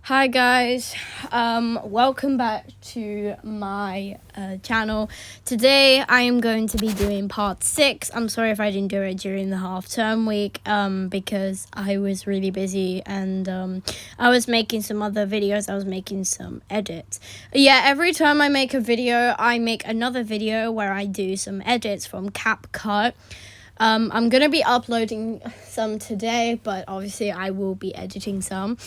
Hi guys, welcome back to my channel. Today I am going to be doing part 6. I'm sorry if I didn't do it during the half-term week because I was really busy and I was making some other videos. I was making some edits. Yeah, every time I make a video, I make another video where I do some edits from CapCut. I'm going to be uploading some today, but obviously I will be editing some.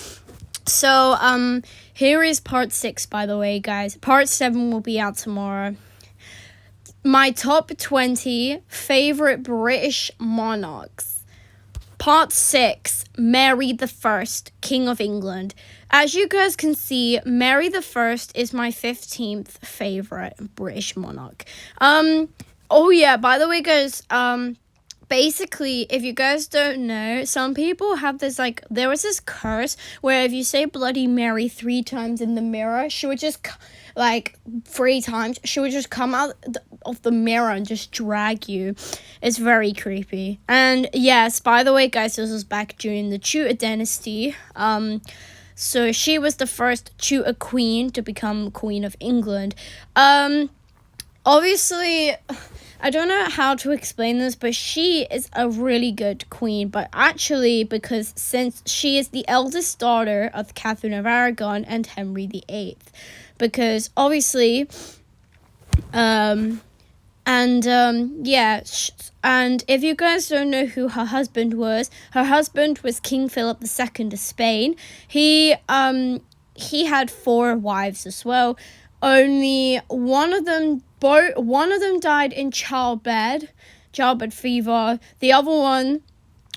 So, here is part 6, by the way, guys. Part 7 will be out tomorrow. My top 20 favorite British monarchs. Part 6, Mary the First, King of England. As you guys can see, Mary the First is my 15th favorite British monarch. Oh yeah, by the way, guys, basically, if you guys don't know, some people have this, there was this curse where if you say Bloody Mary 3 times in the mirror, she would just, 3 times, she would just come out of the mirror and just drag you. It's very creepy. And yes, by the way, guys, this was back during the Tudor dynasty. So she was the first Tudor queen to become Queen of England. Obviously, I don't know how to explain this, but she is a really good queen. But actually, because since she is the eldest daughter of Catherine of Aragon and Henry VIII, because obviously, and if you guys don't know who her husband was King Philip II of Spain. He had 4 wives as well. Only one of them died in childbed fever. The other one,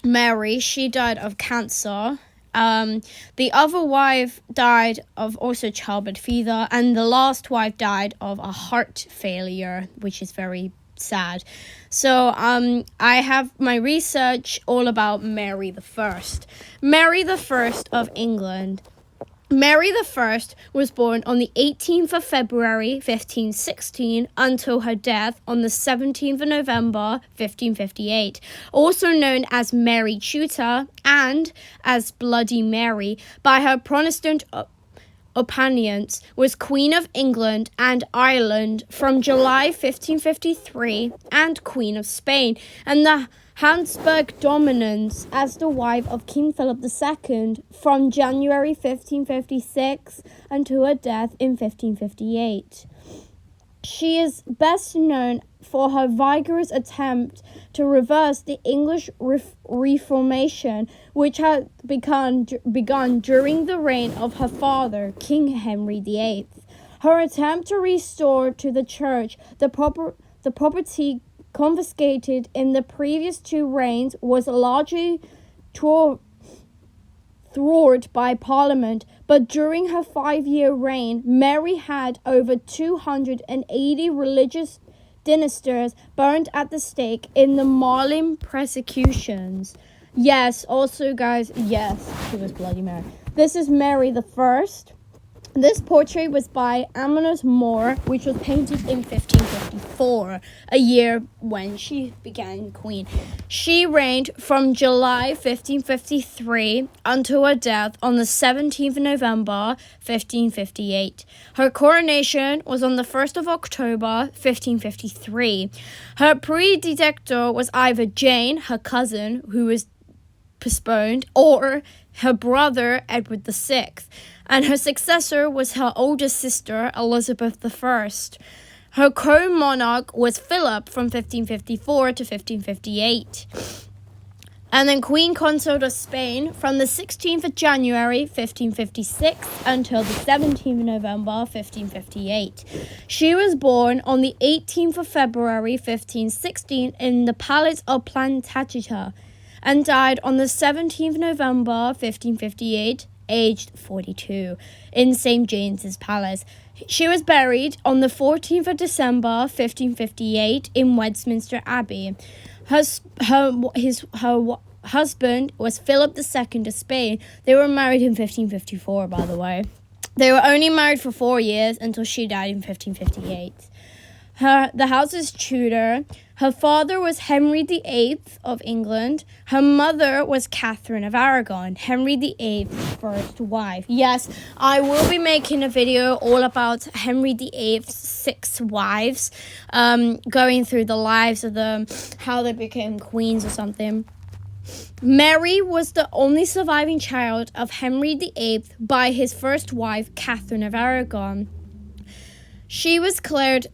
Mary, she died of cancer. The other wife died of also childbed fever, and the last wife died of a heart failure, which is very sad. So I have my research all about Mary the First. Mary the First of England. Mary I was born on the 18th of February, 1516, until her death on the 17th of November, 1558. Also known as Mary Tudor and as Bloody Mary by her Protestant opponents, was Queen of England and Ireland from July 1553 and Queen of Spain and the Habsburg dominance as the wife of King Philip II from January 1556 until her death in 1558. She is best known for her vigorous attempt to reverse the English Reformation, which had begun during the reign of her father, King Henry VIII. Her attempt to restore to the church the property confiscated in the previous 2 reigns was largely thwarted by Parliament, but during her 5-year reign, Mary had over 280 religious dynasters burned at the stake in the Marlin persecutions. Yes, also guys, yes, she was Bloody Mary. This is Mary the First. This portrait was by Ambrose Moore, which was painted in 1554, a year when she became queen. She reigned from July 1553 until her death on the 17th of November 1558. Her coronation was on the 1st of October 1553. Her predecessor was either Jane, her cousin, who was postponed, or her brother Edward VI, and her successor was her older sister Elizabeth I. Her co-monarch was Philip from 1554 to 1558. And then Queen Consort of Spain from the 16th of January 1556 until the 17th of November 1558. She was born on the 18th of February 1516 in the Palace of Plantagenet and died on the 17th of November 1558, aged 42, in St. James's Palace. She was buried on the 14th of December 1558 in Westminster Abbey. Her husband was Philip II of Spain. They were married in 1554, by the way. They were only married for 4 years until she died in 1558. The house is Tudor. Her father was Henry VIII of England. Her mother was Catherine of Aragon, Henry VIII's first wife. Yes, I will be making a video all about Henry VIII's 6 wives, going through the lives of them, how they became queens or something. Mary was the only surviving child of Henry VIII by his first wife, Catherine of Aragon. She was declared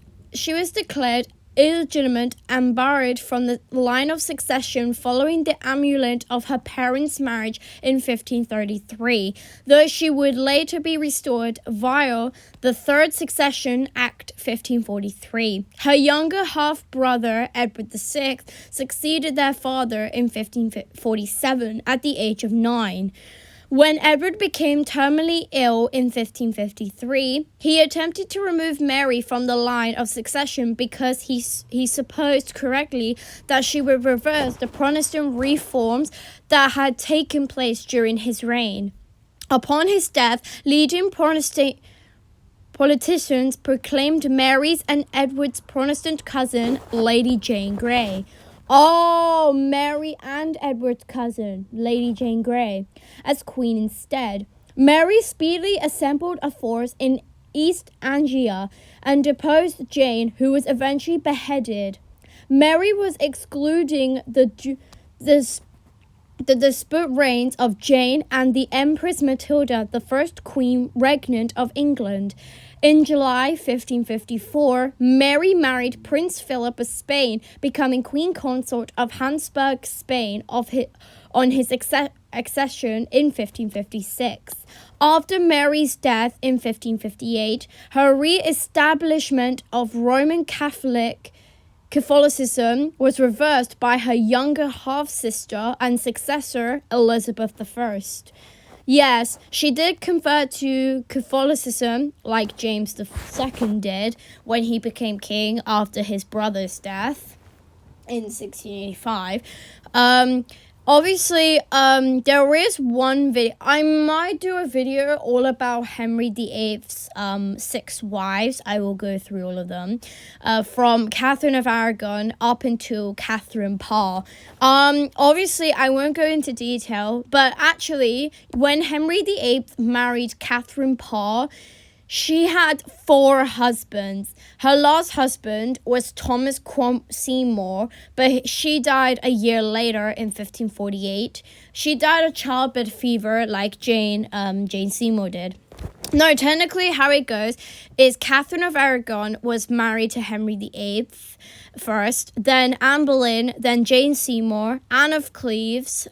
illegitimate and barred from the line of succession following the annulment of her parents' marriage in 1533, though she would later be restored via the Third Succession Act 1543. Her younger half-brother, Edward VI, succeeded their father in 1547 at the age of 9. When Edward became terminally ill in 1553, he attempted to remove Mary from the line of succession because he supposed correctly that she would reverse the Protestant reforms that had taken place during his reign. Upon his death, leading Protestant politicians proclaimed Mary's and Edward's Protestant cousin, Lady Jane Grey. Oh, Mary and Edward's cousin, Lady Jane Grey, as queen instead. Mary speedily assembled a force in East Anglia and deposed Jane, who was eventually beheaded. Mary was excluding the disparate reigns of Jane and the Empress Matilda, the first queen regnant of England. In July 1554, Mary married Prince Philip of Spain, becoming queen consort of Habsburg, Spain, on his accession in 1556. After Mary's death in 1558, her re-establishment of Roman Catholicism was reversed by her younger half-sister and successor, Elizabeth I. Yes, she did convert to Catholicism like James II did when he became king after his brother's death in 1685. Obviously, there is one video. I might do a video all about Henry VIII's 6 wives. I will go through all of them, from Catherine of Aragon up until Catherine Parr. Obviously, I won't go into detail, but actually, when Henry VIII married Catherine Parr, she had 4 husbands. Her last husband was Thomas Seymour, but she died a year later in 1548. She died of childbed fever like Jane Seymour did. No, technically how it goes is Catherine of Aragon was married to Henry VIII first, then Anne Boleyn, then Jane Seymour, Anne of Cleves,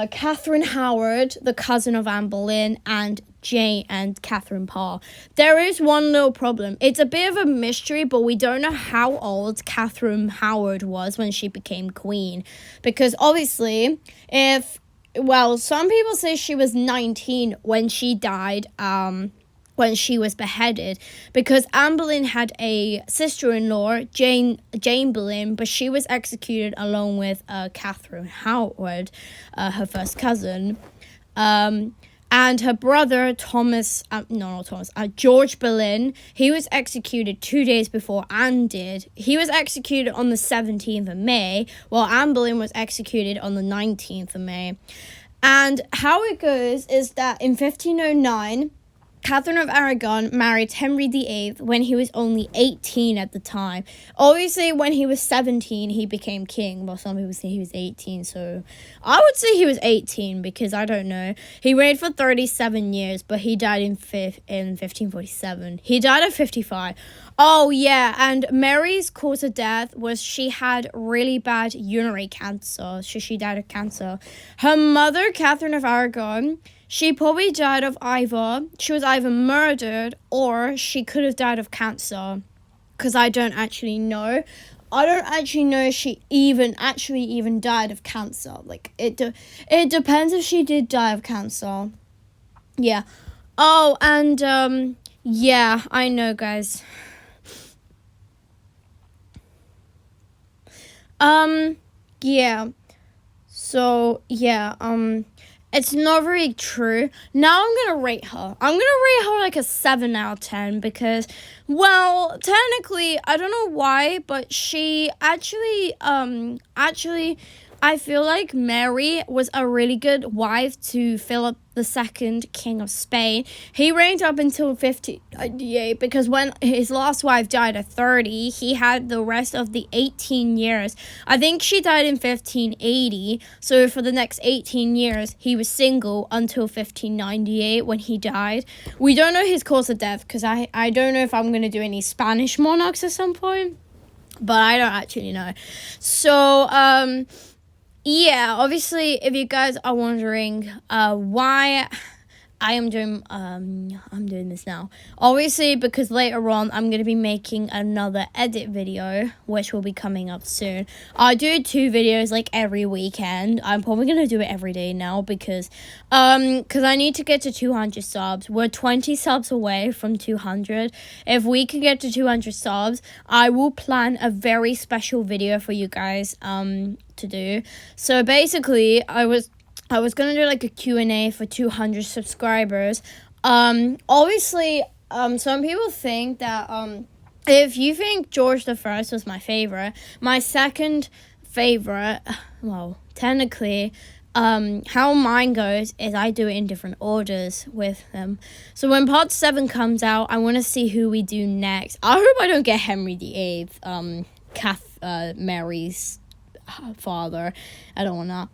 Catherine Howard, the cousin of Anne Boleyn, and Jane and Catherine Parr. There is one little problem. It's a bit of a mystery, but we don't know how old Catherine Howard was when she became queen. Because obviously, some people say she was 19 when she died, when she was beheaded, because Anne Boleyn had a sister-in-law, Jane Boleyn, but she was executed along with Catherine Howard, her first cousin, and her brother George Boleyn. He was executed 2 days before Anne did. He was executed on the 17th of May, while Anne Boleyn was executed on the 19th of May. And how it goes is that in 1509, Catherine of Aragon married Henry VIII when he was only 18 at the time. Obviously, when he was 17, he became king. Well, some people say he was 18, so I would say he was 18 because I don't know. He reigned for 37 years, but he died in 1547. He died at 55. Oh, yeah, and Mary's cause of death was she had really bad urinary cancer, so she died of cancer. Her mother, Catherine of Aragon, she probably died of she was either murdered or she could have died of cancer, because I don't actually know. I don't actually know if she even died of cancer. Like, it depends if she did die of cancer. Yeah. Oh, and, yeah, I know, guys. Yeah. So, yeah, it's not very true. Now I'm gonna rate her. I'm gonna rate her like a 7 out of 10 because, well, technically I don't know why, but she actually I feel like Mary was a really good wife to Philip II, King of Spain. He reigned up until 1598 because when his last wife died at 30, he had the rest of the 18 years. I think she died in 1580, so for the next 18 years, he was single until 1598 when he died. We don't know his cause of death because I don't know if I'm going to do any Spanish monarchs at some point, but I don't actually know. So, yeah, obviously, if you guys are wondering why I'm doing this now, obviously because later on I'm gonna be making another edit video, which will be coming up soon. I do 2 videos like every weekend. I'm probably gonna do it every day now because I need to get to 200 subs. We're 20 subs away from 200. If we can get to 200 subs, I will plan a very special video for you guys to do. So basically, I was gonna do like a Q&A for 200 subscribers. Obviously, some people think that if you think George the First was my favorite, my second favorite, well, technically, how mine goes is I do it in different orders with them. So when part 7 comes out, I want to see who we do next. I hope I don't get Henry VIII, Mary's father. I don't want that.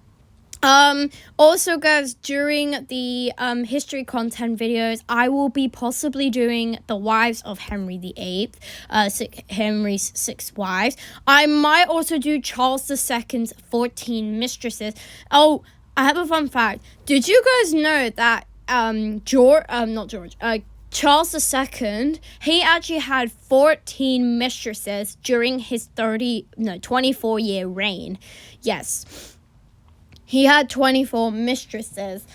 Also, guys, during the history content videos, I will be possibly doing the wives of Henry VIII, Henry's 6 wives. I might also do Charles II's 14 mistresses. Oh, I have a fun fact. Did you guys know that Charles II, he actually had 14 mistresses during his 24-year reign. Yes. He had 24 mistresses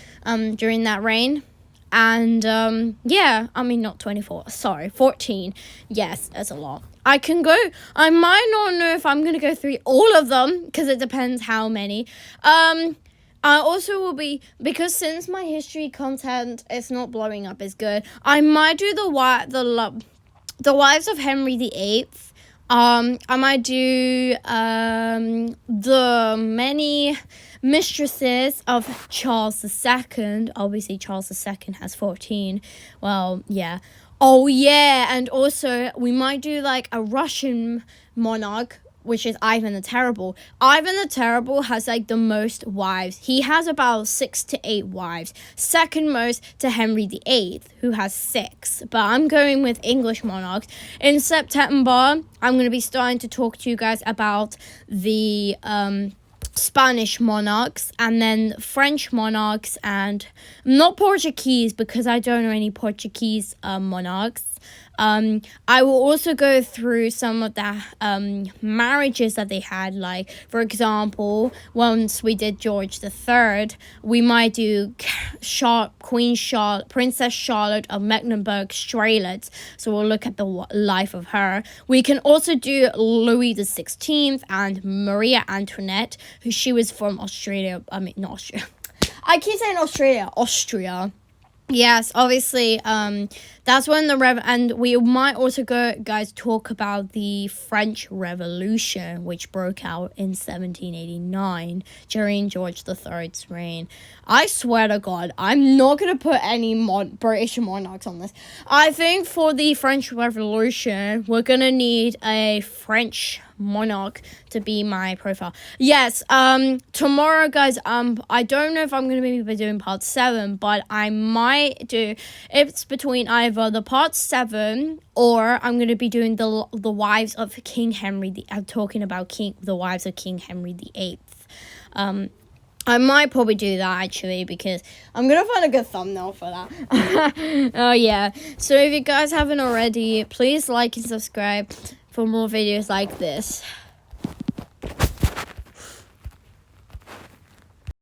during that reign. And, not 24. Sorry, 14. Yes, that's a lot. I might not know if I'm going to go through all of them, because it depends how many. I also will be, because since my history content is not blowing up as good, I might do the wives of Henry VIII. I might do the many mistresses of Charles II. Obviously, Charles II has 14. Well, yeah. Oh, yeah. And also, we might do like a Russian monarch, which is Ivan the Terrible. Ivan the Terrible has like the most wives. He has about 6 to 8 wives. Second most to Henry VIII, who has 6. But I'm going with English monarchs. In September, I'm going to be starting to talk to you guys about the Spanish monarchs and then French monarchs and not Portuguese because I don't know any Portuguese monarchs. I will also go through some of the marriages that they had. Like, for example, once we did George III, we might do Princess Charlotte of Mecklenburg-Strelitz. So we'll look at the life of her. We can also do Louis XVI and Maria Antoinette, who she was from Australia. I mean, not Australia. I keep saying Australia. Austria. Yes, obviously, that's when and we might also talk about the French Revolution, which broke out in 1789 during George III's reign. I swear to God, I'm not going to put any British monarchs on this. I think for the French Revolution, we're going to need a French monarch to be my profile. Yes, tomorrow, guys, I don't know if I'm going to be doing part 7, but I might do, it's between either the part 7 or I'm going to be doing the wives of King Henry. I'm talking about the wives of King Henry VIII. I might probably do that, actually, because I'm going to find a good thumbnail for that. Oh, yeah. So if you guys haven't already, please like and subscribe for more videos like this.